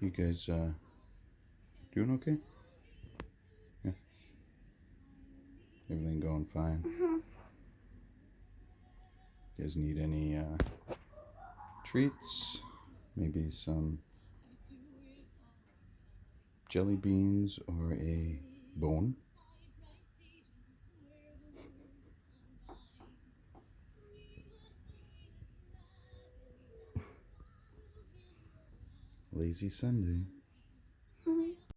You guys doing okay? Yeah, everything going fine. You guys need any treats? Maybe some jelly beans or a bone? Lazy Sunday.